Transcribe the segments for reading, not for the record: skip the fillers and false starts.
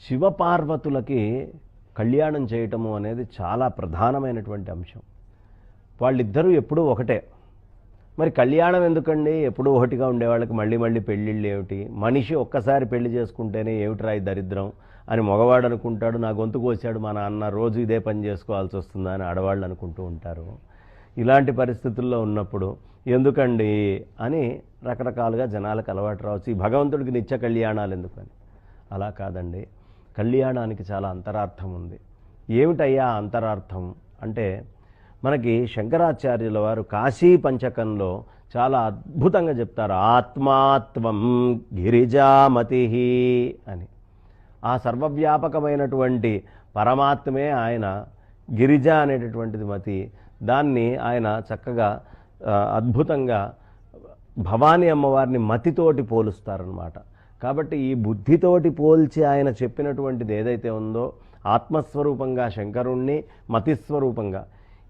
శివపార్వతులకి కళ్యాణం చేయటము అనేది చాలా ప్రధానమైనటువంటి అంశం. వాళ్ళిద్దరూ ఎప్పుడూ ఒకటే. మరి కళ్యాణం ఎందుకండి? ఎప్పుడూ ఒకటిగా ఉండేవాళ్ళకి మళ్ళీ మళ్ళీ పెళ్ళిళ్ళు ఏమిటి? మనిషి ఒక్కసారి పెళ్లి చేసుకుంటేనే ఏమిట్రా ఈ దరిద్రం అని మగవాడు అనుకుంటాడు. నా గొంతు కోసాడు మా నాన్న, రోజు ఇదే పని చేసుకోవాల్సి వస్తుందా అని ఆడవాళ్ళు అనుకుంటూ ఉంటారు. ఇలాంటి పరిస్థితుల్లో ఉన్నప్పుడు ఎందుకండి అని రకరకాలుగా జనాలకు అలవాటు రావచ్చు. ఈ భగవంతుడికి నిత్య కళ్యాణాలు ఎందుకని? అలా కాదండి, కళ్యాణానికి చాలా అంతరార్థం ఉంది. ఏమిటయ్యా అంతరార్థం అంటే, మనకి శంకరాచార్యుల వారు కాశీ పంచకంలో చాలా అద్భుతంగా చెప్తారు. ఆత్మాత్వం గిరిజామతి అని. ఆ సర్వవ్యాపకమైనటువంటి పరమాత్మే ఆయన. గిరిజ అనేటటువంటిది మతి. దాన్ని ఆయన చక్కగా అద్భుతంగా భవానీ అమ్మవారిని మతితోటి పోలుస్తారనమాట. కాబట్టి ఈ బుద్ధితోటి పోల్చి ఆయన చెప్పినటువంటిది ఏదైతే ఉందో, ఆత్మస్వరూపంగా శంకరుణ్ణి, మతిస్వరూపంగా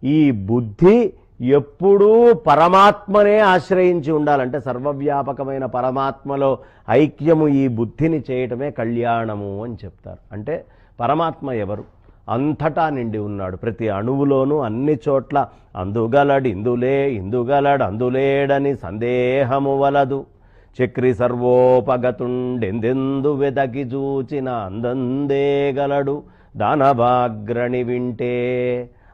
ఈ బుద్ధి ఎప్పుడూ పరమాత్మనే ఆశ్రయించి ఉండాలంటే, సర్వవ్యాపకమైన పరమాత్మలో ఐక్యము ఈ బుద్ధిని చేయటమే కళ్యాణము అని చెప్తారు. అంటే పరమాత్మ ఎవరు? అంతటా నిండి ఉన్నాడు, ప్రతి అణువులోనూ అన్ని చోట్ల. అందుగలడు ఇందులే, ఇందుగలడు అందులేడని సందేహము వలదు. చక్రి సర్వోపగతుండెందెందు వెదకి చూచిన అందందేగలడు దానవాగ్రణి వింటే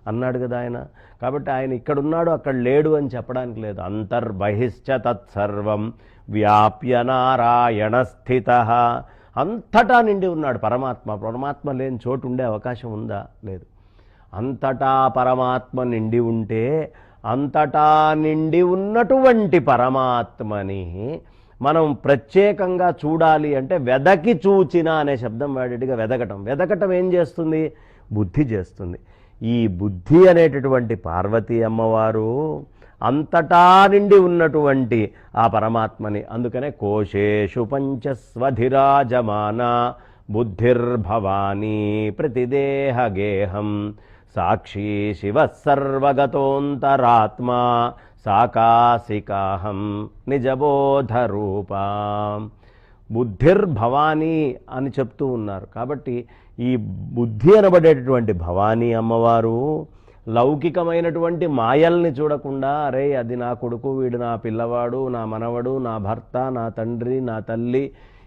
అన్నాడు కదా ఆయన. కాబట్టి ఆయన ఇక్కడున్నాడు అక్కడ లేడు అని చెప్పడానికి లేదు. అంతర్బహిశ్చ తత్సర్వం వ్యాప్య నారాయణ స్థిత. అంతటా నిండి ఉన్నాడు పరమాత్మ. పరమాత్మ లేని చోటు ఉండే అవకాశం ఉందా? లేదు. అంతటా పరమాత్మ నిండి ఉంటే, అంతటా నిండి ఉన్నటువంటి పరమాత్మని మనం ప్రత్యేకంగా చూడాలి అంటే వెదకి చూచిన అనే శబ్దం వాడిగా వెదకటం. వెదకటం ఏం చేస్తుంది? బుద్ధి చేస్తుంది. ఈ బుద్ధి అనేటటువంటి పార్వతీ అమ్మవారు అంతటా నిండి ఉన్నటువంటి ఆ పరమాత్మని. అందుకనే కోశేషు పంచస్వధిరాజమాన బుద్ధిర్భవానీ ప్రతిదేహగేహం సాక్షి శివ సర్వగతోంతరాత్మా సాకాశికాహం నిజబోధరూపా. బుద్ధిర్భవానీ అని చెప్తూ ఉన్నారు. కాబట్టి ఈ బుద్ధి అనబడేటటువంటి భవానీ అమ్మవారు లౌకికమైనటువంటి మాయల్ని చూడకుండా, అరే అది నా కొడుకు, వీడు నా పిల్లవాడు, నా మనవడు, నా భర్త, నా తండ్రి, నా తల్లి,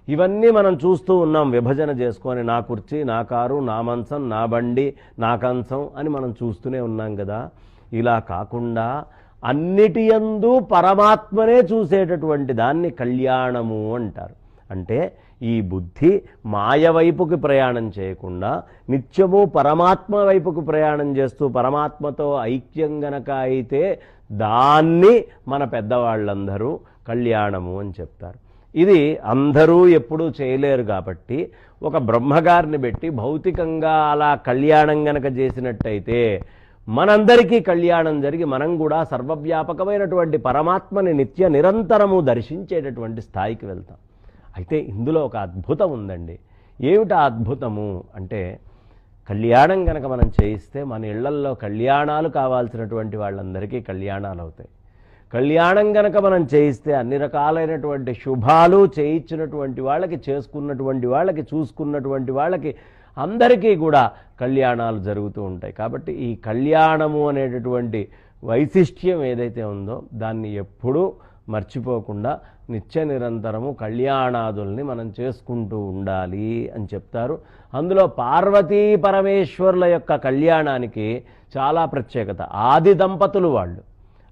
ఇవన్నీ మనం చూస్తూ ఉన్నాం విభజన చేసుకొని. నా కుర్చీ, నా కారు, నా మంచం, నా బండి, నా కంచం అని మనం చూస్తూనే ఉన్నాం కదా. ఇలా కాకుండా అన్నిటి యందు పరమాత్మనే చూసేటటువంటి దాన్ని కళ్యాణము అంటారు. అంటే ఈ బుద్ధి మాయ వైపుకి ప్రయాణం చేయకుండా నిత్యము పరమాత్మ వైపుకి ప్రయాణం చేస్తూ పరమాత్మతో ఐక్యం గనక అయితే దాన్ని మన పెద్దవాళ్ళందరూ కళ్యాణము అని చెప్తారు. ఇది అందరూ ఎప్పుడూ చేయలేరు కాబట్టి ఒక బ్రహ్మగారిని పెట్టి భౌతికంగా అలా కళ్యాణం గనక చేసినట్టయితే మనందరికీ కళ్యాణం జరిగి మనం కూడా సర్వవ్యాపకమైనటువంటి పరమాత్మని నిత్య నిరంతరము దర్శించేటటువంటి స్థాయికి వెళ్తాం. అయితే ఇందులో ఒక అద్భుతం ఉందండి. ఏమిటా అద్భుతము అంటే, కళ్యాణం కనుక మనం చేయిస్తే మన ఇళ్లల్లో కళ్యాణాలు కావాల్సినటువంటి వాళ్ళందరికీ కళ్యాణాలు అవుతాయి. కళ్యాణం కనుక మనం చేయిస్తే అన్ని రకాలైనటువంటి శుభాలు చేయించినటువంటి వాళ్ళకి, చేసుకున్నటువంటి వాళ్ళకి, చూసుకున్నటువంటి వాళ్ళకి అందరికీ కూడా కళ్యాణాలు జరుగుతూ ఉంటాయి. కాబట్టి ఈ కళ్యాణము అనేటటువంటి వైశిష్ట్యం ఏదైతే ఉందో దాన్ని ఎప్పుడూ మర్చిపోకుండా నిత్య నిరంతరము కళ్యాణాదుల్ని మనం చేసుకుంటూ ఉండాలి అని చెప్తారు. అందులో పార్వతీ పరమేశ్వరుల యొక్క కళ్యాణానికి చాలా ప్రత్యేకత. ఆది దంపతులు వాళ్ళు.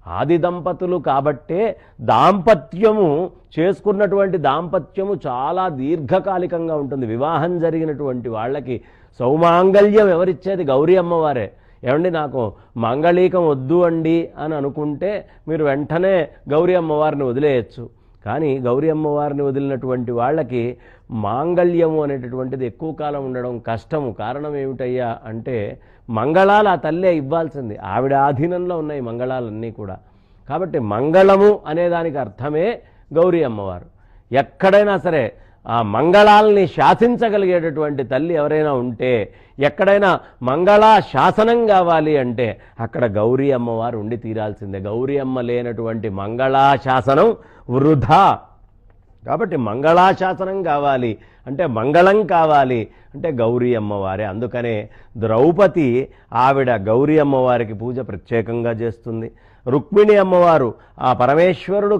ఆది దంపతులు కాబట్టే దాంపత్యము చేసుకున్నటువంటి దాంపత్యము చాలా దీర్ఘకాలికంగా ఉంటుంది. వివాహం జరిగినటువంటి వాళ్ళకి సౌమాంగల్యం ఎవరిచ్చేది? గౌరీ అమ్మవారే. ఏమండి నాకు మాంగళీకం వద్దు అండి అని అనుకుంటే మీరు వెంటనే గౌరీ అమ్మవారిని వదిలేయచ్చు. కానీ గౌరీ అమ్మవారిని వదిలినటువంటి వాళ్ళకి మాంగళ్యము అనేటటువంటిది ఎక్కువ కాలం ఉండడం కష్టము. కారణం ఏమిటయ్యా అంటే, మంగళాలు ఆ తల్లే ఇవ్వాల్సింది. ఆవిడ ఆధీనంలో ఉన్నాయి మంగళాలన్నీ కూడా. కాబట్టి మంగళము అనేదానికి అర్థమే గౌరీ అమ్మవారు. ఎక్కడైనా సరే ఆ మంగళాలని శాసించగలిగేటటువంటి తల్లి ఎవరైనా ఉంటే, ఎక్కడైనా మంగళా శాసనం కావాలి అంటే అక్కడ గౌరీ అమ్మవారు ఉండి తీరాల్సిందే. గౌరీ అమ్మ లేనటువంటి మంగళా శాసనం వృధా. కాబట్టి మంగళాశాసనం కావాలి అంటే మంగళం కావాలి, అంటే గౌరీ అమ్మవారే. అందుకనే ద్రౌపది ఆవిడ గౌరీ అమ్మవారికి పూజ ప్రత్యేకంగా చేస్తుంది. రుక్మిణి అమ్మవారు ఆ పరమేశ్వరుడు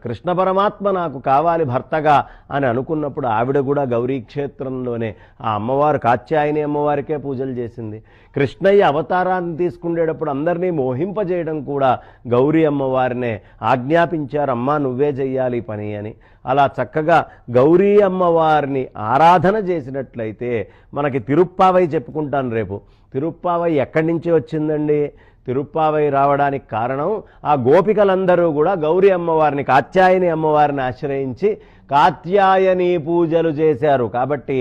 కృష్ణ పరమాత్మ నాకు కావాలి భర్తగా అని అనుకున్నప్పుడు ఆవిడ కూడా గౌరీ క్షేత్రంలోనే ఆ అమ్మవారు కాత్యాయని అమ్మవారికే పూజలు చేసింది. కృష్ణయ్య అవతారాన్ని తీసుకునేటప్పుడు అందరినీ మోహింపజేయడం కూడా గౌరీ అమ్మవారినే ఆజ్ఞాపించారు, అమ్మా నువ్వే చెయ్యాలి పని అని. అలా చక్కగా గౌరీ అమ్మవారిని ఆరాధన చేసినట్లయితే మనకి తిరుప్పావై చెప్పుకుంటాను రేపు. తిరుప్పావై ఎక్కడి నుంచి వచ్చిందండి? తిరుప్పావై రావడానికి కారణం ఆ గోపికలందరూ కూడా గౌరీ అమ్మవారిని కాత్యాయని అమ్మవారిని ఆశ్రయించి కాత్యాయని పూజలు చేశారు. కాబట్టి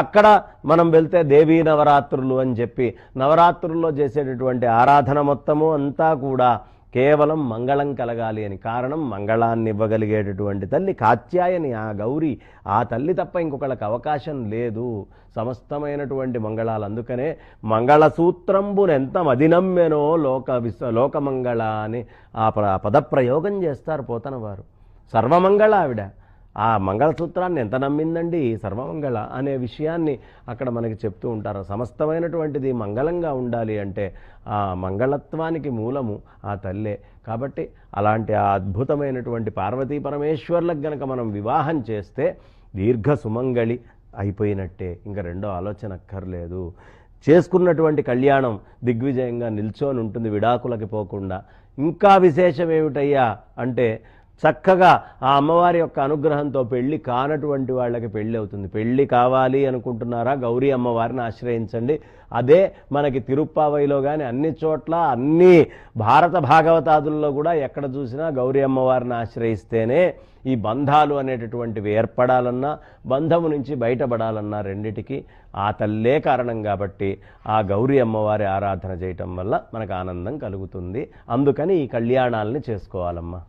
అక్కడ మనం వెళ్తే దేవీ నవరాత్రులు అని చెప్పి నవరాత్రుల్లో చేసేటటువంటి ఆరాధన మొత్తము అంతా కూడా కేవలం మంగళం కలగాలి అని. కారణం మంగళాన్ని ఇవ్వగలిగేటటువంటి తల్లి కాత్యాయని, ఆ గౌరీ, ఆ తల్లి తప్ప ఇంకొకళ్ళకి అవకాశం లేదు సమస్తమైనటువంటి మంగళాలు. అందుకనే మంగళసూత్రంబునెంత మదినమ్మెనో లోకమంగళ అని ఆ పదప్రయోగం చేస్తారు పోతన వారు. సర్వమంగళ ఆవిడ. ఆ మంగళసూత్రాన్ని ఎంత నమ్మిందండి సర్వమంగళ అనే విషయాన్ని అక్కడ మనకి చెప్తూ ఉంటారు. సమస్తమైనటువంటిది మంగళంగా ఉండాలి అంటే ఆ మంగళత్వానికి మూలము ఆ తల్లే. కాబట్టి అలాంటి ఆ అద్భుతమైనటువంటి పార్వతీ పరమేశ్వర్లకు గనక మనం వివాహం చేస్తే దీర్ఘ సుమంగళి అయిపోయినట్టే, ఇంకా రెండో ఆలోచన అక్కర్లేదు. చేసుకున్నటువంటి కళ్యాణం దిగ్విజయంగా నిల్చొని ఉంటుంది విడాకులకి పోకుండా. ఇంకా విశేషం ఏమిటయ్యా అంటే చక్కగా ఆ అమ్మవారి యొక్క అనుగ్రహంతో పెళ్లి కానటువంటి వాళ్ళకి పెళ్లి అవుతుంది. పెళ్లి కావాలి అనుకుంటున్నారా? గౌరీ అమ్మవారిని ఆశ్రయించండి. అదే మనకి తిరుప్పావైలో కానీ అన్ని చోట్ల అన్ని భారత భాగవతాదుల్లో కూడా ఎక్కడ చూసినా గౌరీ అమ్మవారిని ఆశ్రయిస్తేనే ఈ బంధాలు అనేటటువంటివి ఏర్పడాలన్నా బంధము నుంచి బయటపడాలన్నా రెండిటికి ఆ తల్లే కారణం. కాబట్టి ఆ గౌరీ అమ్మవారి ఆరాధన చేయటం వల్ల మనకు ఆనందం కలుగుతుంది. అందుకని ఈ కళ్యాణాలని చేసుకోవాలమ్మా.